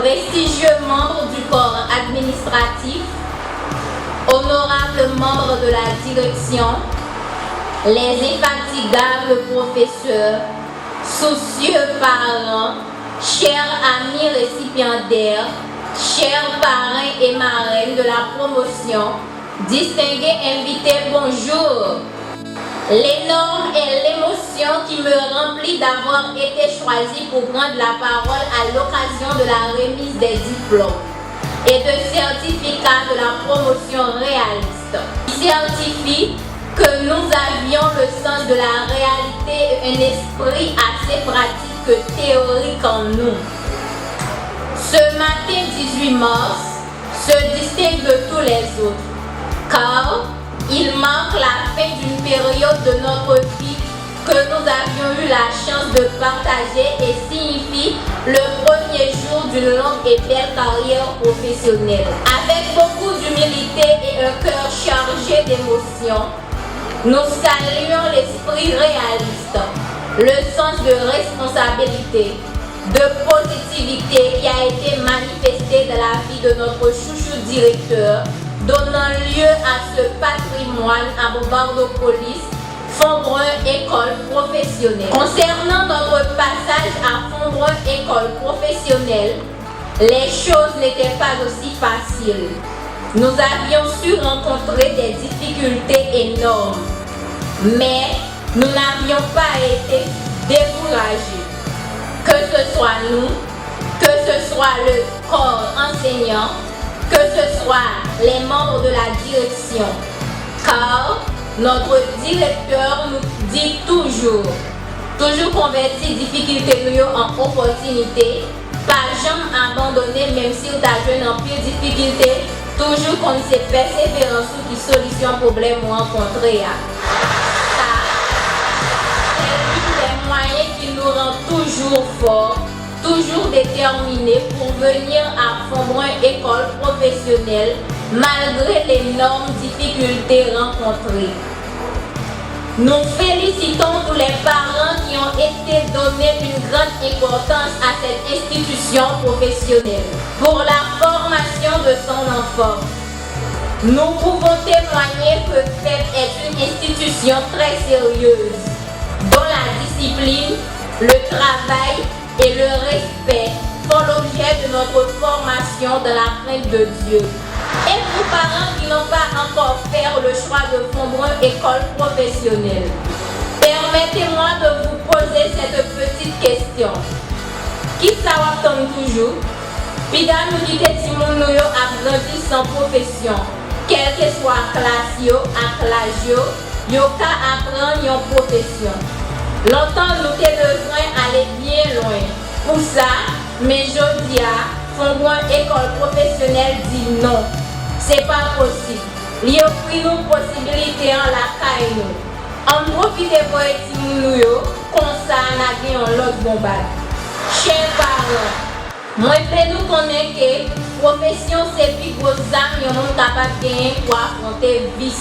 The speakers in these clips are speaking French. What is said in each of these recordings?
prestigieux membres du corps administratif, honorables membres de la direction, les infatigables professeurs, soucieux parents, chers amis récipiendaires, chers parrains et marraines de la promotion, distingués invités, bonjour. L'énorme et l'émotion qui me remplit d'avoir été choisi pour prendre la parole à l'occasion de la remise des diplômes et de certificats de la promotion réaliste, qui certifie que nous avions le sens de la réalité et un esprit assez pratique que théorique en nous. Ce matin 18 mars se distingue de tous les autres, car il marque la fin d'une période de notre vie que nous avions eu la chance de partager et signifie le premier jour d'une longue et belle carrière professionnelle. Avec beaucoup d'humilité et un cœur chargé d'émotions, nous saluons l'esprit réaliste, le sens de responsabilité, de positivité qui a été manifesté dans la vie de notre chouchou directeur, donnant lieu à ce patrimoine à Bombardopolis, Fondbrun École Professionnelle. Concernant notre passage à Fondbrun École Professionnelle, les choses n'étaient pas aussi faciles. Nous avions su rencontrer des difficultés énormes, mais nous n'avions pas été découragés. Que ce soit nous, que ce soit le corps enseignant, que ce soit les membres de la direction, car notre directeur nous dit toujours convertir difficulté en opportunité, pas jamais abandonner même si tu as joué en pire difficulté, toujours qu'on se persévérance sur qui solution problème rencontré. C'est l'une des moyens qui nous rend toujours forts, toujours déterminés pour venir à Fondbrun École Professionnelle malgré l'énorme difficultés rencontrées. Nous félicitons tous les parents qui ont été donnés une grande importance à cette institution professionnelle pour la formation de son enfant. Nous pouvons témoigner que FEP est une institution très sérieuse, dont la discipline, le travail et le respect font l'objet de notre formation dans la crainte de Dieu. Et vous parents qui n'ont pas encore fait le choix de Fondbrun École Professionnelle, permettez-moi de vous poser cette petite question. Qui s'attend toujours? Pida nous dit que Timoun a grandi sans profession, quelle que soit classe yo, à classe yo ka apprendre une profession. Longtemps nous avons besoin d'aller bien loin. Pour ça, mais je dis à Fondbrun École Professionnelle dit non. C'est pas possible. Il y a pris nos possibilités en la caille. On profite pour être nous, comme ça, on a gagné l'autre bombade. Chers parents, moi, je nous connais que la profession, c'est plus gros âmes, on est capable de gagner pour affronter la vie.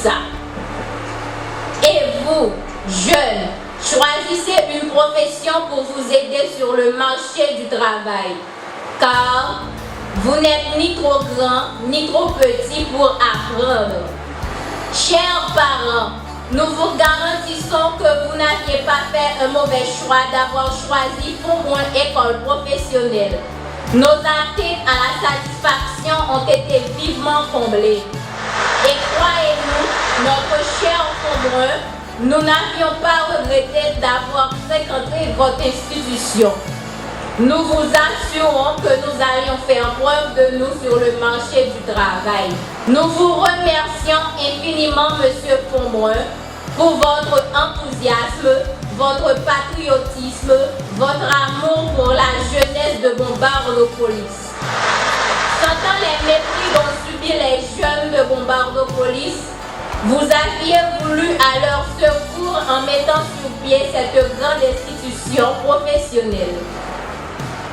Et vous, jeunes, choisissez une profession pour vous aider sur le marché du travail. Car vous n'êtes ni trop grand ni trop petit pour apprendre. Chers parents, nous vous garantissons que vous n'aviez pas fait un mauvais choix d'avoir choisi Fondbrun École Professionnelle. Nos attentes à la satisfaction ont été vivement comblées. Et croyez-nous, notre cher Fondbrun, nous n'avions pas regretté d'avoir fréquenté votre institution. Nous vous assurons que nous allions faire preuve de nous sur le marché du travail. Nous vous remercions infiniment, Monsieur Fondbrun, pour votre enthousiasme, votre patriotisme, votre amour pour la jeunesse de Bombardopolis. Sentant les mépris dont subissent les jeunes de Bombardopolis, vous aviez voulu à leur secours en mettant sur pied cette grande institution professionnelle.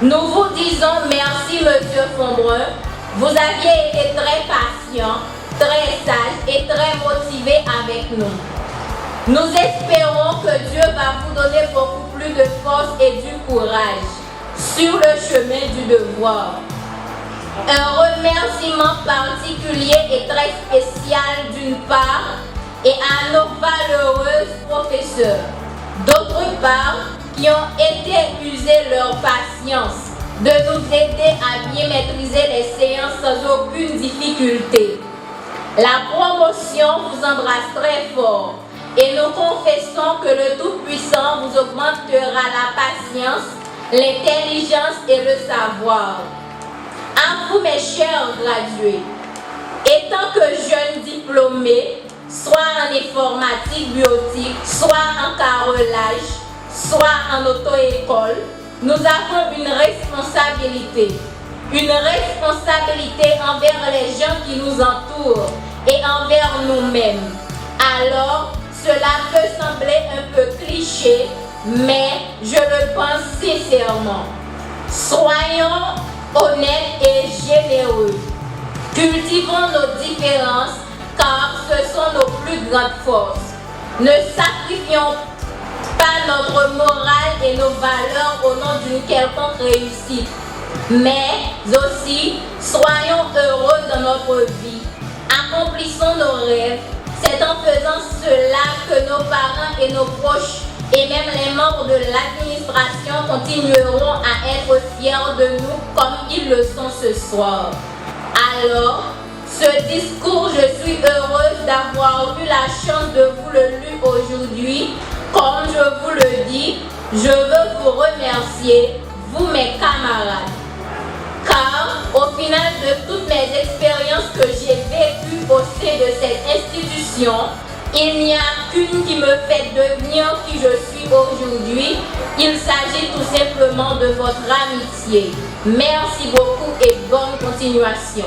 Nous vous disons merci, Monsieur Fondbrun. Vous aviez été très patient, très sage et très motivé avec nous. Nous espérons que Dieu va vous donner beaucoup plus de force et du courage sur le chemin du devoir. Un remerciement particulier et très spécial d'une part et à nos valeureux professeurs, d'autre part, qui ont été usés leur patience de nous aider à bien maîtriser les séances sans aucune difficulté. La promotion vous embrasse très fort et nous confessons que le Tout-Puissant vous augmentera la patience, l'intelligence et le savoir. À vous, mes chers gradués, étant que jeunes diplômés, soit en informatique biotique, soit en carrelage, soit en auto-école, nous avons une responsabilité envers les gens qui nous entourent et envers nous-mêmes. Alors, cela peut sembler un peu cliché, mais je le pense sincèrement. Soyons honnêtes et généreux. Cultivons nos différences car ce sont nos plus grandes forces. Ne sacrifions pas notre morale et nos valeurs au nom d'une quelconque réussite, mais aussi soyons heureux dans notre vie. Accomplissons nos rêves. C'est en faisant cela que nos parents et nos proches et même les membres de l'administration continueront à être fiers de nous comme ils le sont ce soir. Alors, ce discours, je suis heureuse d'avoir eu la chance de vous le lire aujourd'hui. Comme je vous le dis, je veux vous remercier, vous mes camarades. Car au final de toutes mes expériences que j'ai vécues au sein de cette institution, il n'y a qu'une qui me fait devenir qui je suis aujourd'hui. Il s'agit tout simplement de votre amitié. Merci beaucoup et bonne continuation.